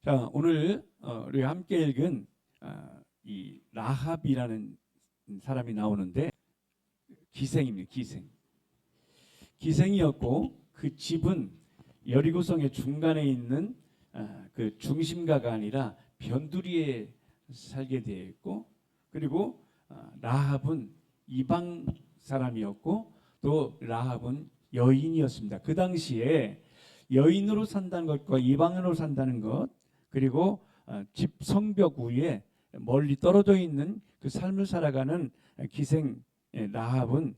자, 오늘 우리 함께 읽은 이 라합이라는 사람이 나오는데 기생입니다. 기생이었고 그 집은 여리고성의 중간에 있는 그 중심가가 아니라 변두리에 살게 되어 있고, 그리고 라합은 이방 사람이었고 또 라합은 여인이었습니다. 그 당시에 여인으로 산다는 것과 이방인으로 산다는 것, 그리고 집 성벽 위에 멀리 떨어져 있는 그 삶을 살아가는 기생 라합은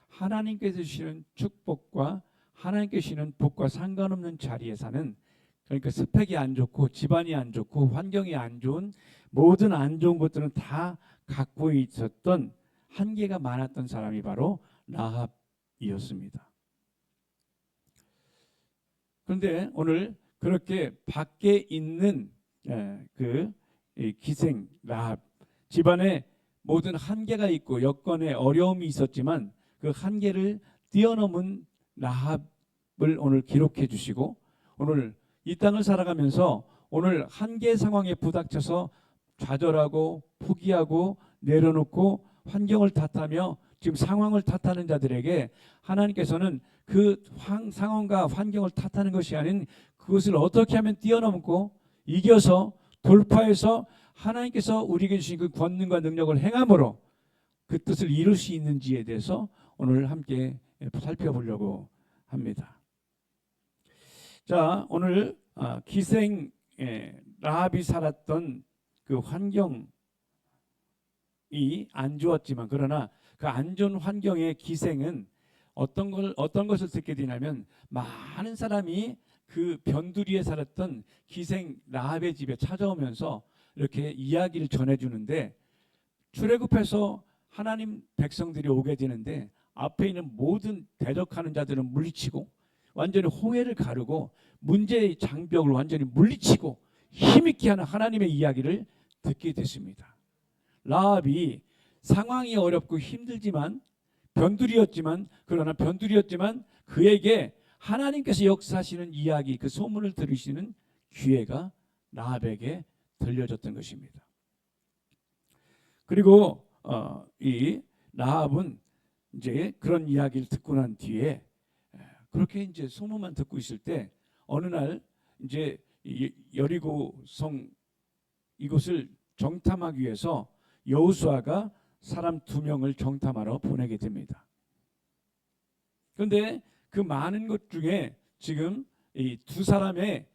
하나님께서 주시는 축복과 하나님께서 주시는 복과 상관없는 자리에 사는, 그러니까 스펙이 안 좋고 집안이 안 좋고 환경이 안 좋은 모든 안 좋은 것들은 다 갖고 있었던 한계가 많았던 사람이 바로 라합이었습니다. 그런데 오늘 그렇게 밖에 있는 그 기생 라합, 집안에 모든 한계가 있고 여건에 어려움이 있었지만 그 한계를 뛰어넘은 라합을 오늘 기록해 주시고, 오늘 이 땅을 살아가면서 오늘 한계 상황에 부닥쳐서 좌절하고 포기하고 내려놓고 환경을 탓하며 지금 상황을 탓하는 자들에게 하나님께서는 그 상황과 환경을 탓하는 것이 아닌 그것을 어떻게 하면 뛰어넘고 이겨서 돌파해서 하나님께서 우리에게 주신 그 권능과 능력을 행함으로 그 뜻을 이룰 수 있는지에 대해서 오늘 함께 살펴보려고 합니다. 자, 오늘 기생 라합이 살았던 그 환경이 안 좋았지만, 그러나 그 안 좋은 환경의 기생은 어떤 것을 듣게 되냐면, 많은 사람이 그 변두리에 살았던 기생 라합의 집에 찾아오면서 이렇게 이야기를 전해주는데, 출애굽해서 하나님 백성들이 오게 되는데 앞에 있는 모든 대적하는 자들은 물리치고 완전히 홍해를 가르고 문제의 장벽을 완전히 물리치고 힘있게 하는 하나님의 이야기를 듣게 됐습니다. 라합이 상황이 어렵고 힘들지만 그러나 변두리였지만 그에게 하나님께서 역사하시는 이야기, 그 소문을 들으시는 기회가 라합에게 들려졌던 것입니다. 그리고 이 라합은 이제 그런 이야기를 듣고 난 뒤에 그렇게 이제 소문만 듣고 있을 때 어느 날 이제 여리고성 이곳을 정탐하기 위해서 여호수아가 사람 2명을 정탐하러 보내게 됩니다. 그런데 그 많은 것 중에 지금 이 2사람의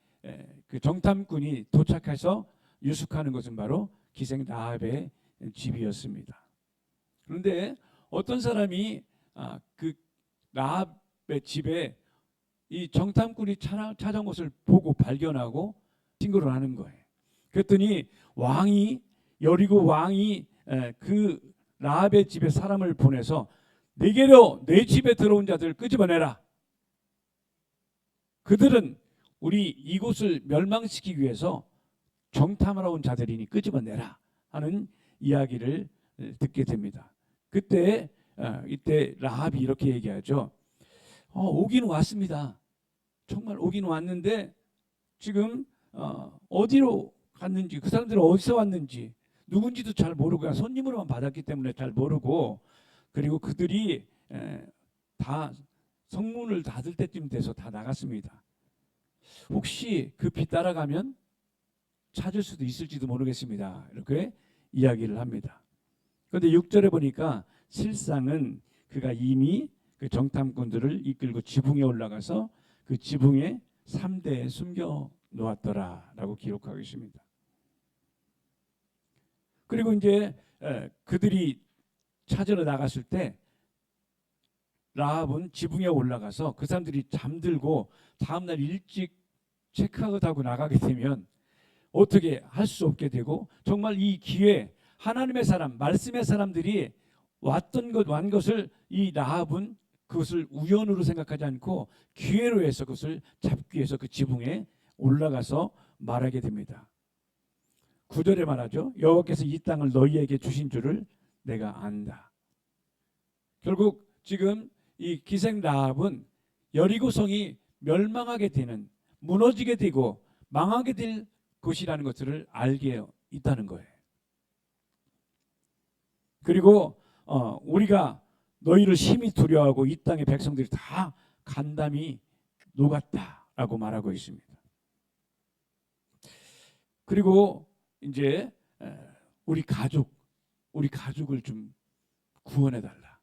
그 정탐꾼이 도착해서 유숙하는 것은 바로 기생 라합의 집이었습니다. 그런데 어떤 사람이 그 라합의 집에 이 정탐꾼이 찾아온 것을 보고 발견하고 신고를 하는 거예요. 그랬더니 여리고 왕이 그 라합의 집에 사람을 보내서 내게로 내 집에 들어온 자들을 끄집어내라. 그들은 우리 이곳을 멸망시키기 위해서 정탐하러 온 자들이니 끄집어내라 하는 이야기를 듣게 됩니다. 이때 라합이 이렇게 얘기하죠. 오긴 왔습니다. 정말 오긴 왔는데 지금 어디로 갔는지, 그 사람들은 어디서 왔는지 누군지도 잘 모르고 그냥 손님으로만 받았기 때문에 잘 모르고, 그리고 그들이 다 성문을 닫을 때쯤 돼서 다 나갔습니다. 혹시 급히 따라가면 찾을 수도 있을지도 모르겠습니다. 이렇게 이야기를 합니다. 그런데 6절에 보니까 실상은 그가 이미 그 정탐꾼들을 이끌고 지붕에 올라가서 그 지붕에 3대에 숨겨 놓았더라라고 기록하고 있습니다. 그리고 이제 그들이 찾으러 나갔을 때 라합은 지붕에 올라가서 그 사람들이 잠들고 다음날 일찍 체크아웃하고 나가게 되면 어떻게 할 수 없게 되고, 정말 이 기회, 하나님의 사람, 말씀의 사람들이 완 것을 이 라합은 그것을 우연으로 생각하지 않고 기회로 해서 그것을 잡기 위해서 그 지붕에 올라가서 말하게 됩니다. 9절에 말하죠. 여호와께서 이 땅을 너희에게 주신 줄을 내가 안다. 결국 지금 이 기생 라합은 여리고성이 멸망하게 되는, 무너지게 되고 망하게 될 것이라는 것들을 알게 있다는 거예요. 그리고 우리가 너희를 심히 두려워하고 이 땅의 백성들이 다 간담이 녹았다라고 말하고 있습니다. 그리고 이제 우리 가족을 좀 구원해달라,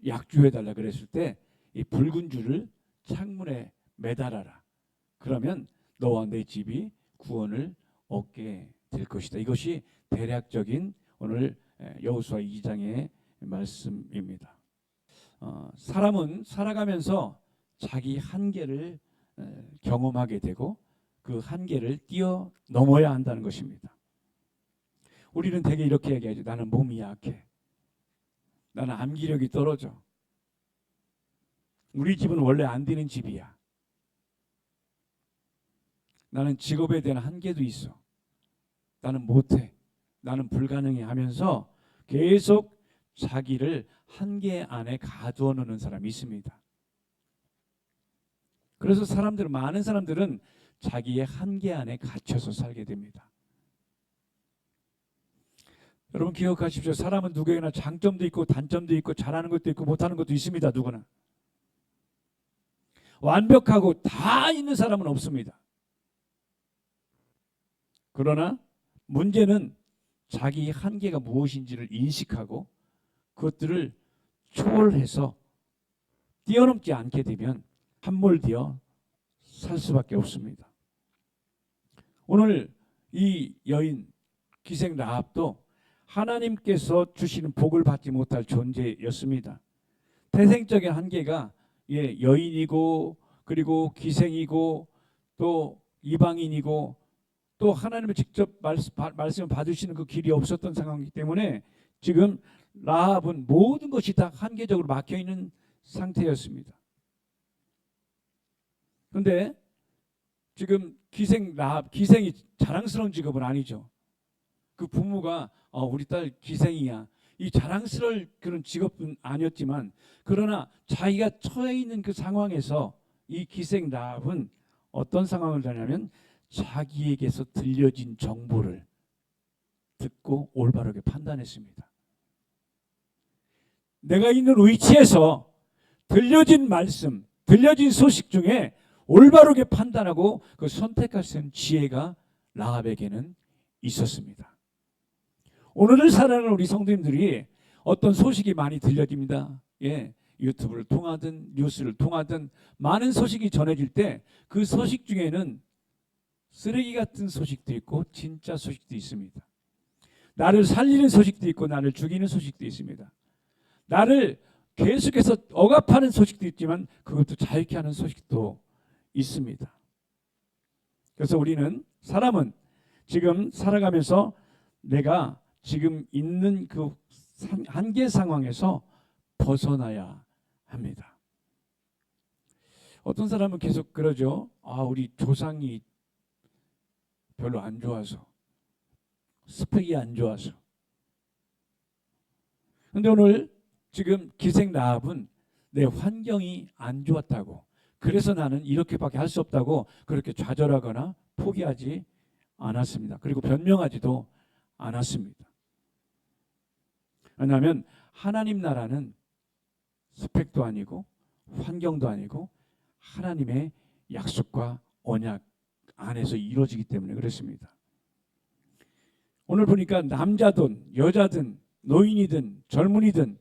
약주해달라 그랬을 때 이 붉은 줄을 창문에 매달아라. 그러면 너와 내 집이 구원을 얻게 될 것이다. 이것이 대략적인 오늘 여호수아 2장의 말씀입니다. 사람은 살아가면서 자기 한계를 경험하게 되고 그 한계를 뛰어넘어야 한다는 것입니다. 우리는 대개 이렇게 얘기하죠. 나는 몸이 약해. 나는 암기력이 떨어져. 우리 집은 원래 안 되는 집이야. 나는 직업에 대한 한계도 있어. 나는 못해. 나는 불가능해 하면서 계속 자기를 한계 안에 가두어 놓는 사람이 있습니다. 그래서 많은 사람들은 자기의 한계 안에 갇혀서 살게 됩니다. 여러분 기억하십시오. 사람은 누구에게나 장점도 있고 단점도 있고 잘하는 것도 있고 못하는 것도 있습니다. 누구나. 완벽하고 다 있는 사람은 없습니다. 그러나 문제는 자기 한계가 무엇인지를 인식하고 그것들을 초월해서 뛰어넘지 않게 되면 함몰되어 살 수밖에 없습니다. 오늘 이 여인 기생 라합도 하나님께서 주시는 복을 받지 못할 존재였습니다. 태생적인 한계가 여인이고 그리고 기생이고 또 이방인이고 또 하나님을 직접 말씀을 받으시는 그 길이 없었던 상황이기 때문에 지금 라합은 모든 것이 다 한계적으로 막혀있는 상태였습니다. 그런데 지금 기생이 자랑스러운 직업은 아니죠. 그 부모가 우리 딸 기생이야, 이 자랑스러울 그런 직업은 아니었지만, 그러나 자기가 처해 있는 그 상황에서 이 기생 라합은 어떤 상황을 다냐면 자기에게서 들려진 정보를 듣고 올바르게 판단했습니다. 내가 있는 위치에서 들려진 말씀, 들려진 소식 중에 올바르게 판단하고 그 선택할 수 있는 지혜가 라합에게는 있었습니다. 오늘을 살아가는 우리 성도님들이 어떤 소식이 많이 들려집니다. 유튜브를 통하든 뉴스를 통하든 많은 소식이 전해질 때 그 소식 중에는 쓰레기 같은 소식도 있고 진짜 소식도 있습니다. 나를 살리는 소식도 있고 나를 죽이는 소식도 있습니다. 나를 계속해서 억압하는 소식도 있지만 그것도 자유케 하는 소식도 있습니다. 그래서 사람은 지금 살아가면서 내가 지금 있는 그 한계 상황에서 벗어나야 합니다. 어떤 사람은 계속 그러죠. 우리 조상이 별로 안 좋아서, 스펙이 안 좋아서. 그런데 오늘 지금 기생 라합은 내 환경이 안 좋았다고, 그래서 나는 이렇게밖에 할 수 없다고 그렇게 좌절하거나 포기하지 않았습니다. 그리고 변명하지도 않았습니다. 왜냐하면 하나님 나라는 스펙도 아니고 환경도 아니고 하나님의 약속과 언약 안에서 이루어지기 때문에 그렇습니다. 오늘 보니까 남자든 여자든 노인이든 젊은이든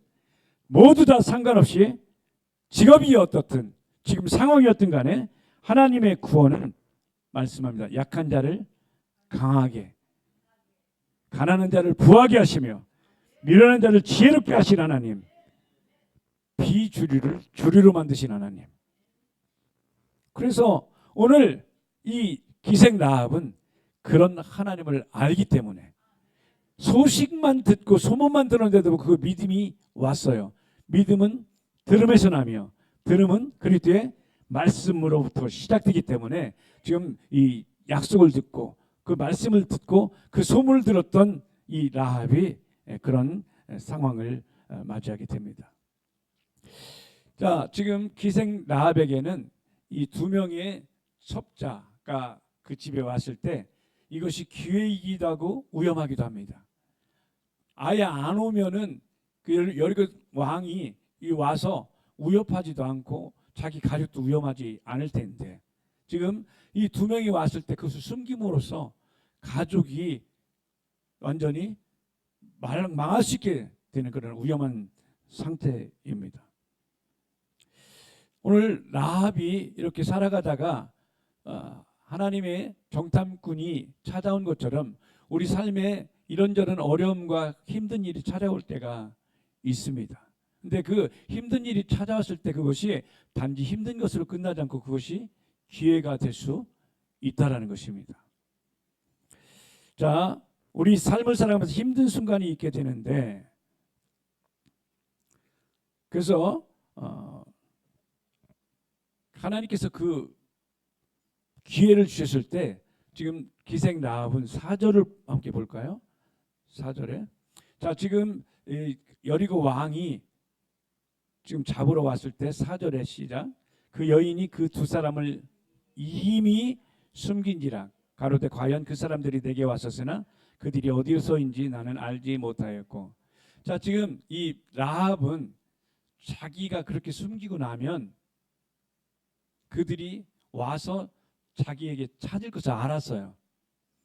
모두 다 상관없이 직업이 어떻든 지금 상황이 어떤 간에 하나님의 구원은 말씀합니다. 약한 자를 강하게, 가난한 자를 부하게 하시며 미련한 자를 지혜롭게 하신 하나님, 비주류를 주류로 만드신 하나님. 그래서 오늘 이 기생 라합은 그런 하나님을 알기 때문에 소식만 듣고 소문만 들었는데도 그 믿음이 왔어요. 믿음은 들음에서 나며 들음은 그리스도의 말씀으로부터 시작되기 때문에 지금 이 약속을 듣고 그 말씀을 듣고 그 소문을 들었던 이 라합이 그런 상황을 맞이하게 됩니다. 자, 지금 기생 라합에게는 이 두 명의 첩자가 그 집에 왔을 때 이것이 기회이기도 하고 위험하기도 합니다. 아예 안 오면은 그 여리고 왕이 와서 위협하지도 않고 자기 가족도 위험하지 않을 텐데, 지금 이 두 명이 왔을 때 그것을 숨김으로써 가족이 완전히 망할 수 있게 되는 그런 위험한 상태입니다. 오늘 라합이 이렇게 살아가다가 하나님의 정탐꾼이 찾아온 것처럼 우리 삶에 이런저런 어려움과 힘든 일이 찾아올 때가 있습니다. 근데 그 힘든 일이 찾아왔을 때 그것이 단지 힘든 것으로 끝나지 않고 그것이 기회가 될 수 있다라는 것입니다. 자, 우리 삶을 살아가면서 힘든 순간이 있게 되는데, 그래서 하나님께서 그 기회를 주셨을 때, 지금 기생 라합은 4절을 함께 볼까요? 4절에 자, 지금 여리고 왕이 지금 잡으러 왔을 때 4절에 시작. 그 여인이 그 두 사람을 이미 숨긴지라 가로되 과연 그 사람들이 내게 왔었으나 그들이 어디서인지 나는 알지 못하였고. 자, 지금 이 라합은 자기가 그렇게 숨기고 나면 그들이 와서 자기에게 찾을 것을 알았어요.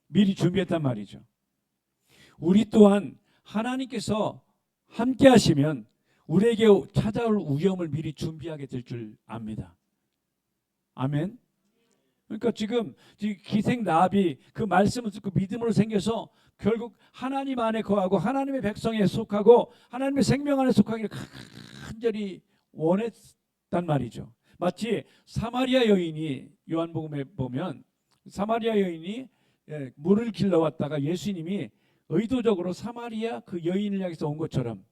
미리 준비했단 말이죠. 우리 또한 하나님께서 함께 하시면 우리에게 찾아올 위험을 미리 준비하게 될 줄 압니다. 아멘. 그러니까 지금 기생 라합이 그 말씀을 듣고 믿음으로 생겨서 결국 하나님 안에 거하고 하나님의 백성에 속하고 하나님의 생명 안에 속하기를 간절히 원했단 말이죠. 마치 사마리아 여인이, 요한복음에 보면 사마리아 여인이 물을 길러왔다가 예수님이 의도적으로 사마리아 그 여인을 향해서 온 것처럼,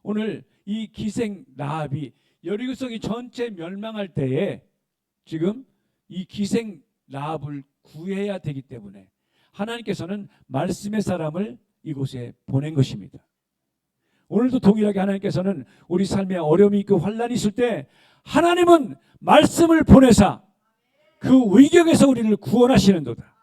오늘 이 기생 라합이 여리고성이 전체 멸망할 때에 지금 이 기생 라합을 구해야 되기 때문에 하나님께서는 말씀의 사람을 이곳에 보낸 것입니다. 오늘도 동일하게 하나님께서는 우리 삶에 어려움이 있고 환난이 있을 때 하나님은 말씀을 보내사 그 위경에서 우리를 구원하시는도다.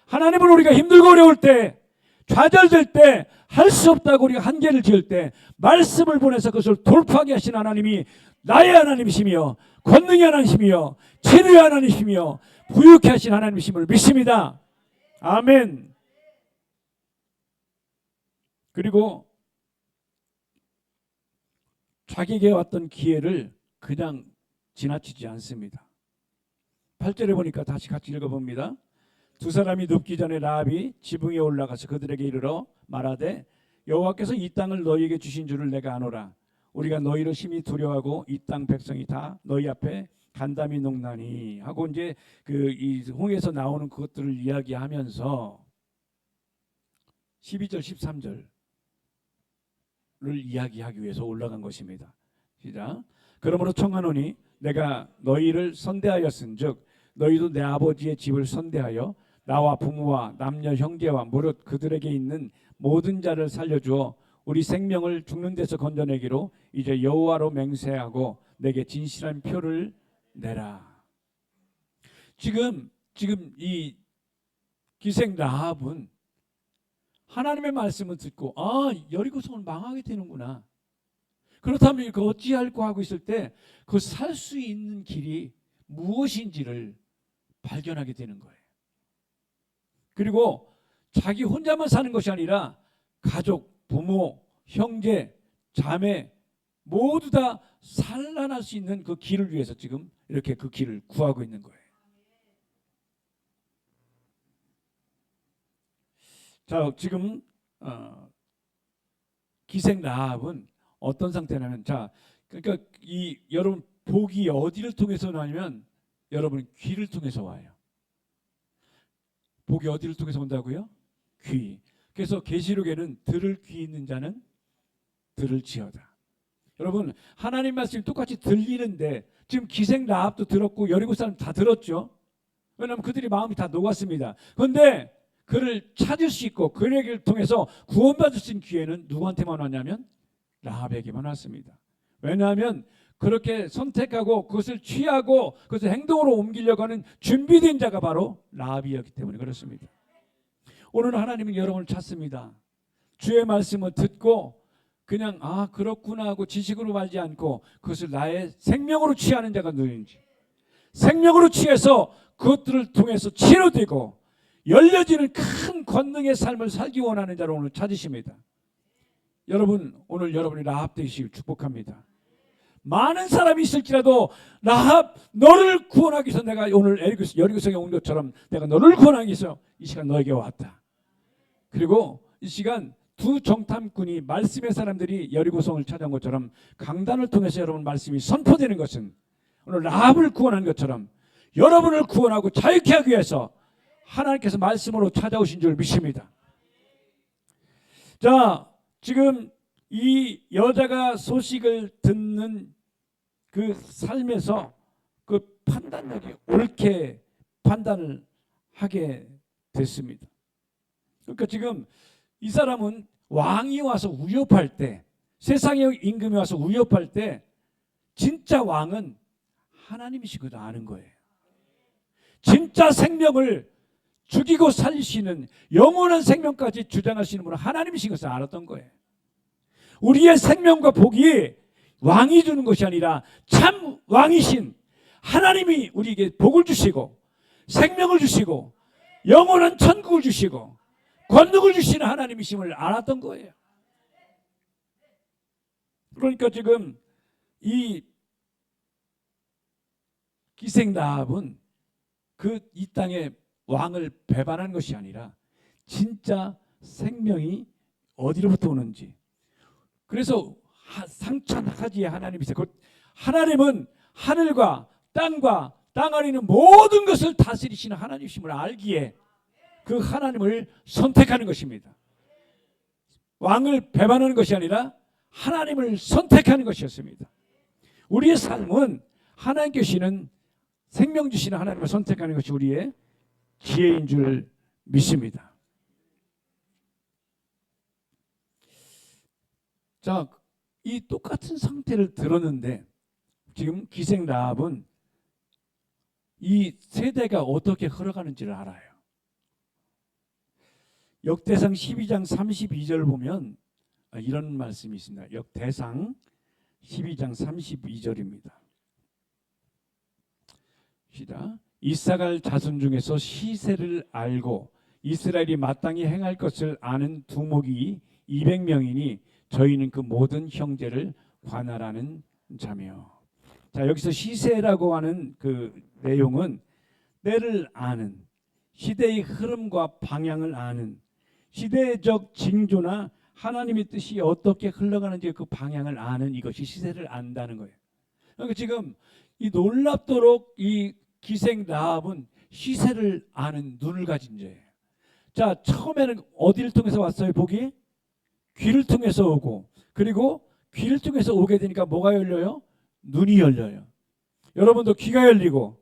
하나님은 우리가 힘들고 어려울 때, 좌절될 때, 할 수 없다고 우리가 한계를 지을 때 말씀을 보내서 그것을 돌파하게 하신 하나님이 나의 하나님이시며 권능의 하나님이시며 치료의 하나님이시며 부유케 하신 하나님이심을 믿습니다. 아멘. 그리고 자기에게 왔던 기회를 그냥 지나치지 않습니다. 8절에 보니까 다시 같이 읽어봅니다. 두 사람이 눕기 전에 라합이 지붕에 올라가서 그들에게 이르러 말하되 여호와께서 이 땅을 너희에게 주신 줄을 내가 아노라. 우리가 너희를 심히 두려워하고 이 땅 백성이 다 너희 앞에 간담이 녹나니 하고 이제 이 홍해에서 나오는 그것들을 이야기하면서 12절 13절을 이야기하기 위해서 올라간 것입니다. 시작. 그러므로 청하노니 내가 너희를 선대하였은즉 너희도 내 아버지의 집을 선대하여 나와 부모와 남녀 형제와 무릇 그들에게 있는 모든 자를 살려주어 우리 생명을 죽는 데서 건져내기로 이제 여호와로 맹세하고 내게 진실한 표를 내라. 지금 이 기생 라합은 하나님의 말씀을 듣고 여리고성은 망하게 되는구나. 그렇다면 이거 어찌할까 하고 있을 때 그 살 수 있는 길이 무엇인지를 발견하게 되는 거예요. 그리고 자기 혼자만 사는 것이 아니라 가족, 부모, 형제, 자매 모두 다 살아날 수 있는 그 길을 위해서 지금 이렇게 그 길을 구하고 있는 거예요. 자, 지금 기생 라합은 어떤 상태냐면, 자, 그러니까 여러분 복이 어디를 통해서 나냐면 여러분 귀를 통해서 와요. 복이 어디를 통해서 온다고요? 귀. 그래서 계시록에는 들을 귀 있는 자는 들을지어다. 여러분 하나님 말씀이 똑같이 들리는데 지금 기생 라합도 들었고 여리고 사람 다 들었죠. 왜냐하면 그들이 마음이 다 녹았습니다. 그런데 그를 찾을 수 있고 그를 통해서 구원받을 수 있는 기회는 누구한테만 왔냐면 라합에게만 왔습니다. 왜냐하면 그렇게 선택하고 그것을 취하고 그것을 행동으로 옮기려고 하는 준비된 자가 바로 라합이었기 때문에 그렇습니다. 오늘 하나님은 여러분을 찾습니다. 주의 말씀을 듣고 그냥 그렇구나 하고 지식으로 말지 않고 그것을 나의 생명으로 취하는 자가 누구인지, 생명으로 취해서 그것들을 통해서 치료되고 열려지는 큰 권능의 삶을 살기 원하는 자를 오늘 찾으십니다. 여러분, 오늘 여러분이 라합 되시길 축복합니다. 많은 사람이 있을지라도 라합, 너를 구원하기 위해서 내가 오늘 여리고성에 온 것처럼 내가 너를 구원하기 위해서 이 시간 너에게 왔다. 그리고 이 시간 두 정탐꾼이, 말씀의 사람들이 여리고성을 찾아온 것처럼 강단을 통해서 여러분 말씀이 선포되는 것은 오늘 라합을 구원한 것처럼 여러분을 구원하고 자유케 하기 위해서 하나님께서 말씀으로 찾아오신 줄 믿습니다. 자, 지금 이 여자가 소식을 듣는 그 삶에서 그 판단력이 옳게 판단을 하게 됐습니다. 그러니까 지금 이 사람은 왕이 와서 위협할 때, 세상의 임금이 와서 위협할 때 진짜 왕은 하나님이신 것을 아는 거예요. 진짜 생명을 죽이고 살리시는 영원한 생명까지 주장하시는 분은 하나님이신 것을 알았던 거예요. 우리의 생명과 복이 왕이 주는 것이 아니라 참 왕이신 하나님이 우리에게 복을 주시고 생명을 주시고 영원한 천국을 주시고 권능을 주시는 하나님이심을 알았던 거예요. 그러니까 지금 이 기생 라합은 이 땅의 왕을 배반한 것이 아니라 진짜 생명이 어디로부터 오는지, 그래서 상천하지의 하나님이세요. 하나님은 하늘과 땅 안에 있는 모든 것을 다스리시는 하나님이심을 알기에 그 하나님을 선택하는 것입니다. 왕을 배반하는 것이 아니라 하나님을 선택하는 것이었습니다. 우리의 삶은 하나님 계시는 생명 주시는 하나님을 선택하는 것이 우리의 지혜인 줄 믿습니다. 자, 이 똑같은 상태를 들었는데 지금 기생 라합은 이 세대가 어떻게 흘러가는지를 알아요. 역대상 12장 32절 보면 이런 말씀이 있습니다. 역대상 12장 32절입니다. 시작. 이사갈 자손 중에서 시세를 알고 이스라엘이 마땅히 행할 것을 아는 두목이 200명이니 저희는 그 모든 형제를 관할하는 자며. 자, 여기서 시세라고 하는 그 내용은 때를 아는, 시대의 흐름과 방향을 아는, 시대적 징조나 하나님의 뜻이 어떻게 흘러가는지 그 방향을 아는, 이것이 시세를 안다는 거예요. 그러니까 지금 이 놀랍도록 이 기생 라합은 시세를 아는 눈을 가진 자예요. 자, 처음에는 어디를 통해서 왔어요? 복이 귀를 통해서 오고, 그리고 귀를 통해서 오게 되니까 뭐가 열려요? 눈이 열려요. 여러분도 귀가 열리고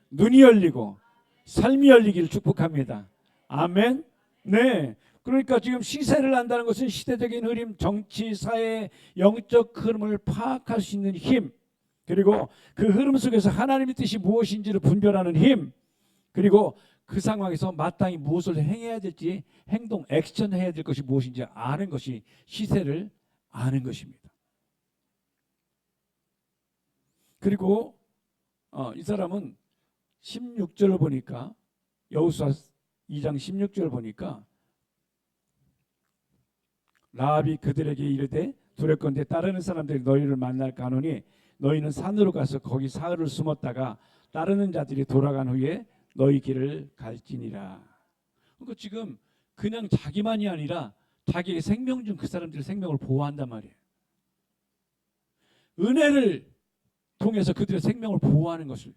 눈이 열리고 삶이 열리기를 축복합니다. 아멘. 네. 그러니까 지금 시세를 안다는 것은 시대적인 흐름, 정치, 사회, 영적 흐름을 파악할 수 있는 힘, 그리고 그 흐름 속에서 하나님의 뜻이 무엇인지를 분별하는 힘, 그리고 그 상황에서 마땅히 무엇을 행해야 될지, 행동, 액션 해야 될 것이 무엇인지 아는 것이 시세를 아는 것입니다. 그리고 이 사람은 16절을 보니까, 여호수아 2장 16절을 보니까 라합이 그들에게 이르되 두렵건대 따르는 사람들이 너희를 만날까 하노니 너희는 산으로 가서 거기 사흘을 숨었다가 따르는 자들이 돌아간 후에 너희 길을 갈지니라. 그러니까 지금 그냥 자기만이 아니라 자기의 생명 중 그 사람들의 생명을 보호한단 말이에요. 은혜를 통해서 그들의 생명을 보호하는 것을.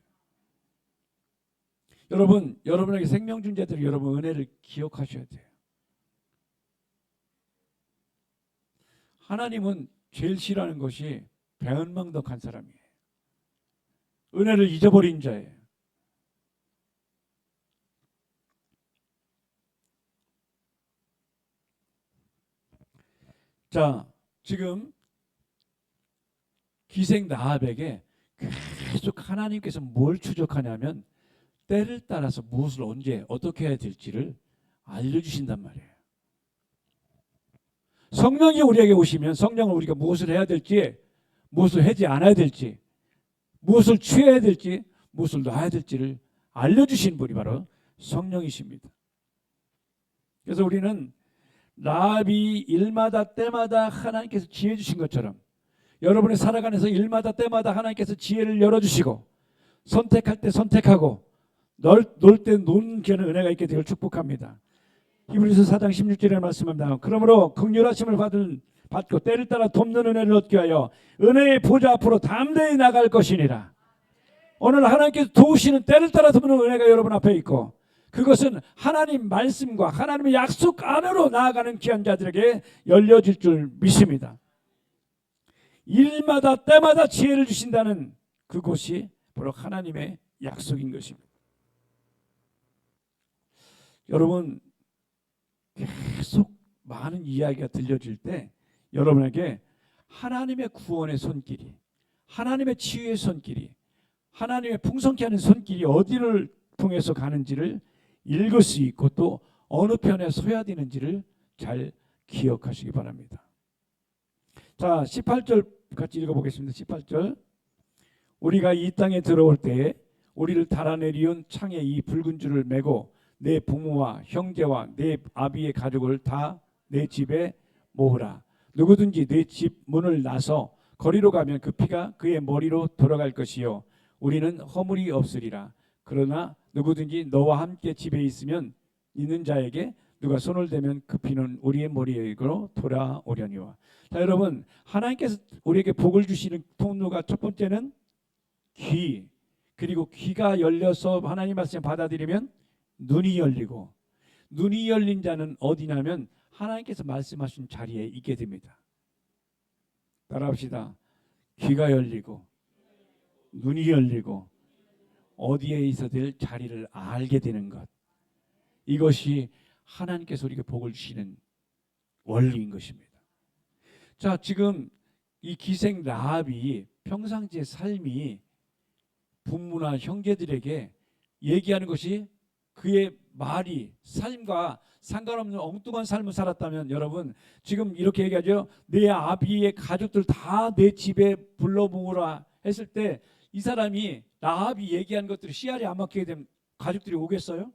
여러분, 여러분에게 생명 준 자들이 여러분 은혜를 기억하셔야 돼요. 하나님은 제일 싫어하는 것이 배은망덕한 사람이에요. 은혜를 잊어버린 자예요. 자, 지금 기생 라합에게 계속 하나님께서 뭘 추적하냐면 때를 따라서 무엇을 언제 어떻게 해야 될지를 알려주신단 말이에요. 성령이 우리에게 오시면 성령을 우리가 무엇을 해야 될지, 무엇을 하지 않아야 될지, 무엇을 취해야 될지, 무엇을 놔야 될지를 알려주신 분이 바로 성령이십니다. 그래서 우리는 라합이 일마다 때마다 하나님께서 지혜 주신 것처럼 여러분의 살아가면서 일마다 때마다 하나님께서 지혜를 열어주시고 선택할 때 선택하고 놀 때 노는 그런 은혜가 있게 되길 축복합니다. 히브리서 4장 16절에 말씀합니다. 그러므로 긍휼하심을 받고 때를 따라 돕는 은혜를 얻게 하여 은혜의 보좌 앞으로 담대히 나갈 것이니라. 오늘 하나님께서 도우시는 때를 따라 돕는 은혜가 여러분 앞에 있고, 그것은 하나님 말씀과 하나님의 약속 안으로 나아가는 귀한 자들에게 열려질 줄 믿습니다. 일마다 때마다 지혜를 주신다는 그곳이 바로 하나님의 약속인 것입니다. 여러분, 계속 많은 이야기가 들려질 때 여러분에게 하나님의 구원의 손길이, 하나님의 치유의 손길이, 하나님의 풍성케 하는 손길이 어디를 통해서 가는지를 읽을 수 있고 또 어느 편에 서야 되는지를 잘 기억하시기 바랍니다. 자, 18절 같이 읽어보겠습니다. 18절. 우리가 이 땅에 들어올 때에 우리를 달아내리운 창에 이 붉은 줄을 메고 내 부모와 형제와 내 아비의 가족을 다 내 집에 모으라. 누구든지 내 집 문을 나서 거리로 가면 그 피가 그의 머리로 돌아갈 것이요 우리는 허물이 없으리라. 그러나 누구든지 너와 함께 집에 있는 자에게 누가 손을 대면 그 피는 우리의 머리에게로 돌아오려니와. 자, 여러분, 하나님께서 우리에게 복을 주시는 통로가 첫 번째는 귀, 그리고 귀가 열려서 하나님 말씀 받아들이면 눈이 열리고, 눈이 열린 자는 어디냐면 하나님께서 말씀하신 자리에 있게 됩니다. 따라합시다. 귀가 열리고 눈이 열리고 어디에 있어야 될 자리를 알게 되는 것, 이것이 하나님께서 우리에게 복을 주시는 원리인 것입니다. 자, 지금 이 기생 라합이 평상시의 삶이 부모나 형제들에게 얘기하는 것이 그의 말이 삶과 상관없는 엉뚱한 삶을 살았다면, 여러분 지금 이렇게 얘기하죠. 내 아비의 가족들 다 내 집에 불러 모으라 했을 때 이 사람이 라합이 얘기한 것들이 씨알이 안 막히게 되면 가족들이 오겠어요?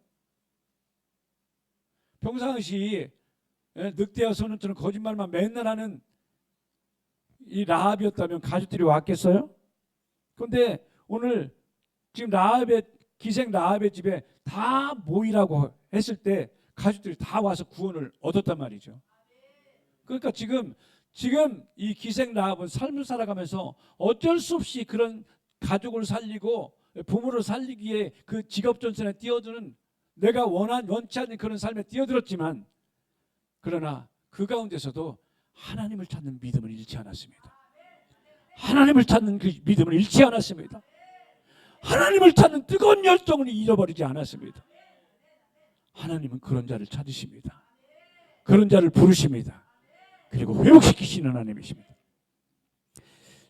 평상시 늑대와 소년처럼 거짓말만 맨날 하는 이 라합이었다면 가족들이 왔겠어요? 그런데 오늘 지금 기생 라합의 집에 다 모이라고 했을 때 가족들이 다 와서 구원을 얻었단 말이죠. 그러니까 지금 이 기생 라합은 삶을 살아가면서 어쩔 수 없이 그런 가족을 살리고 부모를 살리기에 그 직업전선에 뛰어드는, 내가 원치 않는 그런 삶에 뛰어들었지만, 그러나 그 가운데서도 하나님을 찾는 믿음을 잃지 않았습니다. 하나님을 찾는 그 믿음을 잃지 않았습니다. 하나님을 찾는 뜨거운 열정을 잃어버리지 않았습니다. 하나님은 그런 자를 찾으십니다. 그런 자를 부르십니다. 그리고 회복시키시는 하나님이십니다.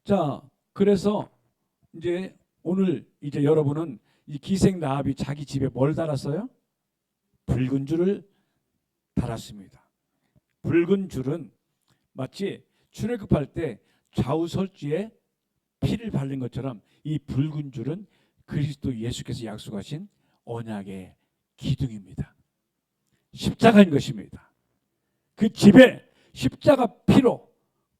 자, 그래서 이제 오늘 이제 여러분은 이 기생 라합이 자기 집에 뭘 달았어요? 붉은 줄을 달았습니다. 붉은 줄은 마치 출애굽할 때 좌우설주에 피를 바른 것처럼 이 붉은 줄은 그리스도 예수께서 약속하신 언약의 기둥입니다. 십자가인 것입니다. 그 집에 십자가 피로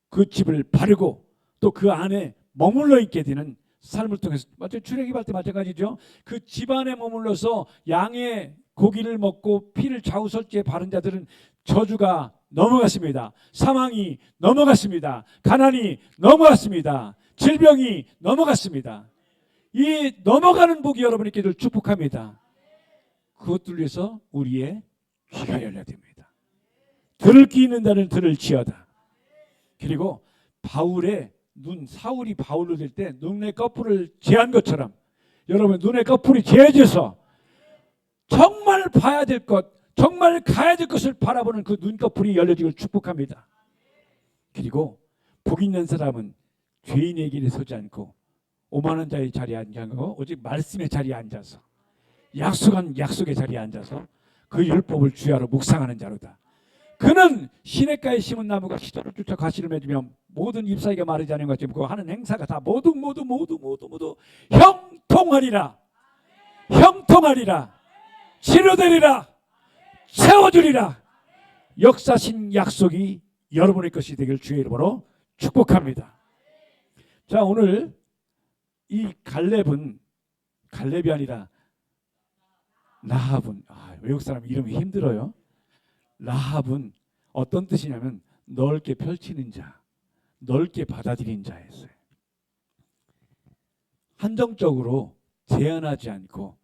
그 집을 바르고 또 그 안에 머물러 있게 되는 삶을 통해서, 마치 출애굽할 때 마찬가지죠. 그 집 안에 머물러서 양의 고기를 먹고 피를 좌우설주에 바른 자들은 저주가 넘어갔습니다. 사망이 넘어갔습니다. 가난이 넘어갔습니다. 질병이 넘어갔습니다. 이 넘어가는 복이 여러분에게 늘 축복합니다. 그것들 위해서 우리의 귀가 열려야 됩니다. 들을 귀 있는 자는 들을지어다. 그리고 사울이 바울로 될 때 눈의 꺼풀을 제한 것처럼 여러분 눈의 꺼풀이 제해져서 정말 봐야 될 것, 정말 가야 될 것을 바라보는 그 눈꺼풀이 열려지길 축복합니다. 그리고 복 있는 사람은 죄인의 길에 서지 않고 오만한 자의 자리에 앉지 않고 오직 말씀의 자리에 앉아서 약속한 약속의 자리에 앉아서 그 율법을 주야로 묵상하는 자로다. 그는 시냇가에 심은 나무가 시절을 쫓아 가시를 맺으며 모든 잎사귀가 마르지 않은 것처럼 그 하는 행사가 다 모두 형통하리라. 형통하리라. 치료되리라. 채워주리라. 역사신 약속이 여러분의 것이 되길 주의 이름으로 축복합니다. 자, 오늘 이 갈렙이 아니라 라합은, 외국 사람 이름이 힘들어요. 라합은 어떤 뜻이냐면 넓게 펼치는 자, 넓게 받아들인 자였어요. 한정적으로 제한하지 않고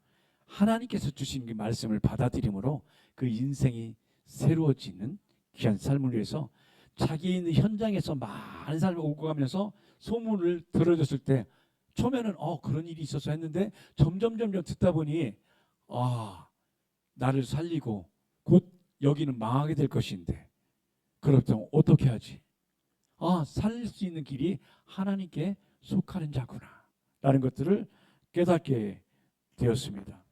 하나님께서 주신 그 말씀을 받아들임으로 그 인생이 새로워지는 귀한 삶을 위해서 자기 있는 현장에서 많은 삶을 오고 가면서 소문을 들어줬을 때 처음에는 그런 일이 있어서 했는데 점점 듣다 보니 나를 살리고 곧 여기는 망하게 될 것인데 그렇다면 어떻게 하지? 살릴 수 있는 길이 하나님께 속하는 자구나 라는 것들을 깨닫게 되었습니다.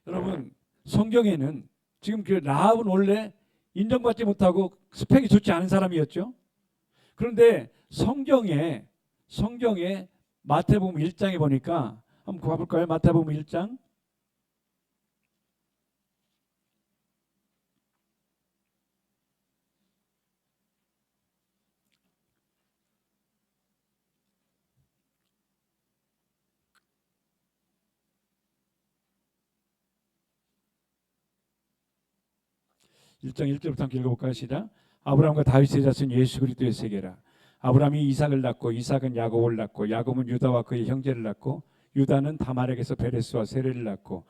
여러분, 성경에는 지금 그 라합은 원래 인정받지 못하고 스펙이 좋지 않은 사람이었죠. 그런데 성경에 마태복음 1장에 보니까 한번 가볼까요? 마태복음 1장 1장 1절부터 함께 읽어볼까요? 시작. 아브라함과 다윗의 자손 예수 그리스도의 세계라. 아브라함이 이삭을 낳고 이삭은 야곱을 낳고 야곱은 유다와 그의 형제를 낳고 유다는 다말에게서 베레스와 세레를 낳고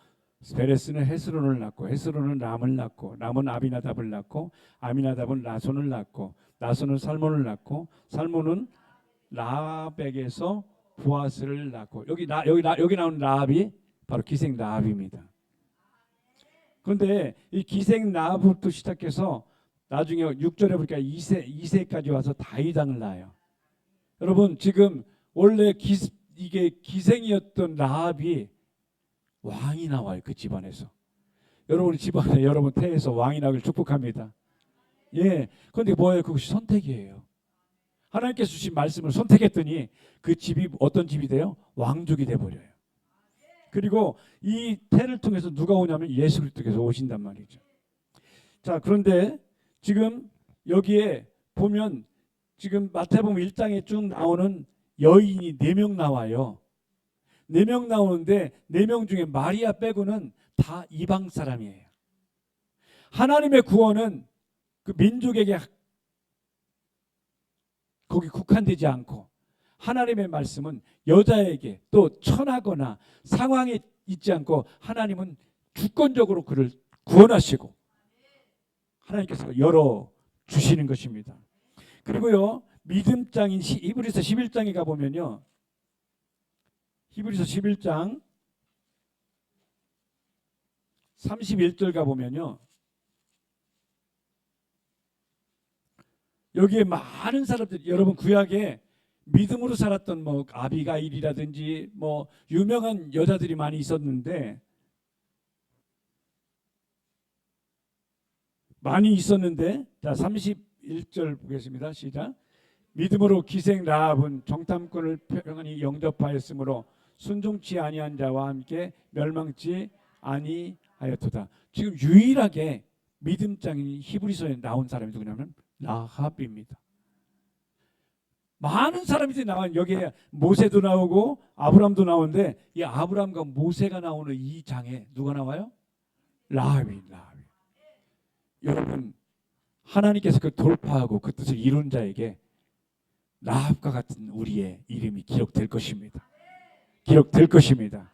베레스는 헤스론을 낳고 헤스론은 람을 낳고 람은 아비나답을 낳고 아미나답은 나손을 낳고 나손은 살몬을 낳고 살몬은 라합에게서 보아스를 낳고 여기 나오는 라합이 바로 기생 라합입니다. 그런데 이 기생 라합부터 시작해서 나중에 6절에 보니까 2세까지 와서 다윗 왕을 낳아요. 여러분, 지금 원래 이게 기생이었던 라합이 왕이 나와요. 그 집안에서. 여러분 집안에 여러분 태에서 왕이 나길 축복합니다. 예. 그런데 뭐예요? 그것이 선택이에요. 하나님께서 주신 말씀을 선택했더니 그 집이 어떤 집이 돼요? 왕족이 돼버려요. 그리고 이 태를 통해서 누가 오냐면 예수 그리스도께서 오신단 말이죠. 자, 그런데 지금 여기에 보면 지금 마태복음 1장에 쭉 나오는 여인이 4명 나와요. 4명 나오는데 4명 중에 마리아 빼고는 다 이방 사람이에요. 하나님의 구원은 그 민족에게 거기 국한되지 않고 하나님의 말씀은 여자에게 또 천하거나 상황에 있지 않고 하나님은 주권적으로 그를 구원하시고 하나님께서 열어주시는 것입니다. 그리고요, 믿음장인 히브리서 11장에 가보면요, 히브리서 11장 31절 가보면요, 여기에 많은 사람들이, 여러분 구약에 믿음으로 살았던 뭐 아비가일이라든지 뭐 유명한 여자들이 많이 있었는데 자 31절 보겠습니다. 시작. 믿음으로 기생 라합은 정탐꾼을 평안히 영접하였으므로 순종치 아니한 자와 함께 멸망치 아니하였도다. 지금 유일하게 믿음장인 히브리서에 나온 사람이 누구냐면 라합입니다. 많은 사람들이 나와요. 여기에 모세도 나오고 아브람도 나오는데 이 아브람과 모세가 나오는 이 장에 누가 나와요? 라합이. 여러분, 하나님께서 그 돌파하고 그 뜻을 이룬 자에게 라합과 같은 우리의 이름이 기록될 것입니다. 기록될 것입니다.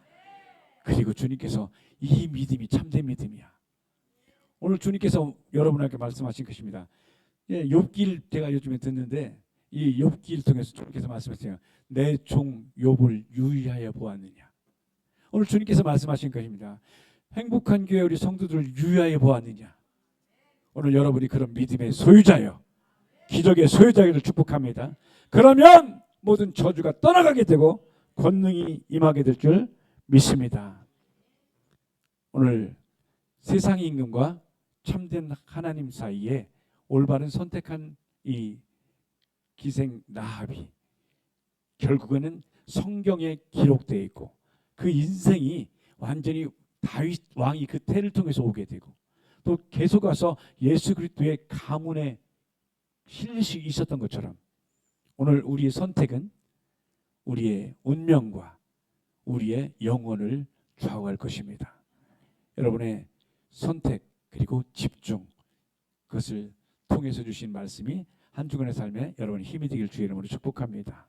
그리고 주님께서 이 믿음이 참된 믿음이야. 오늘 주님께서 여러분에게 말씀하신 것입니다. 예, 욥기를 제가 요즘에 듣는데 이 욥기를 통해서 주님께서 말씀하세요. 내 종 욥을 유의하여 보았느냐. 오늘 주님께서 말씀하신 것입니다. 행복한 교회 우리 성도들을 유의하여 보았느냐. 오늘 여러분이 그런 믿음의 소유자요, 기적의 소유자를 축복합니다. 그러면 모든 저주가 떠나가게 되고 권능이 임하게 될 줄 믿습니다. 오늘 세상의 임금과 참된 하나님 사이에 올바른 선택한 이 기생 라합이 결국에는 성경에 기록되어 있고 그 인생이 완전히 다윗 왕이 그 태를 통해서 오게 되고 또 계속 와서 예수 그리스도의 가문에 실릴 수 있었던 것처럼 오늘 우리의 선택은 우리의 운명과 우리의 영혼을 좌우할 것입니다. 여러분의 선택 그리고 집중, 그것을 통해서 주신 말씀이 한 주간의 삶에 여러분의 힘이 되길 주의 이름으로 축복합니다.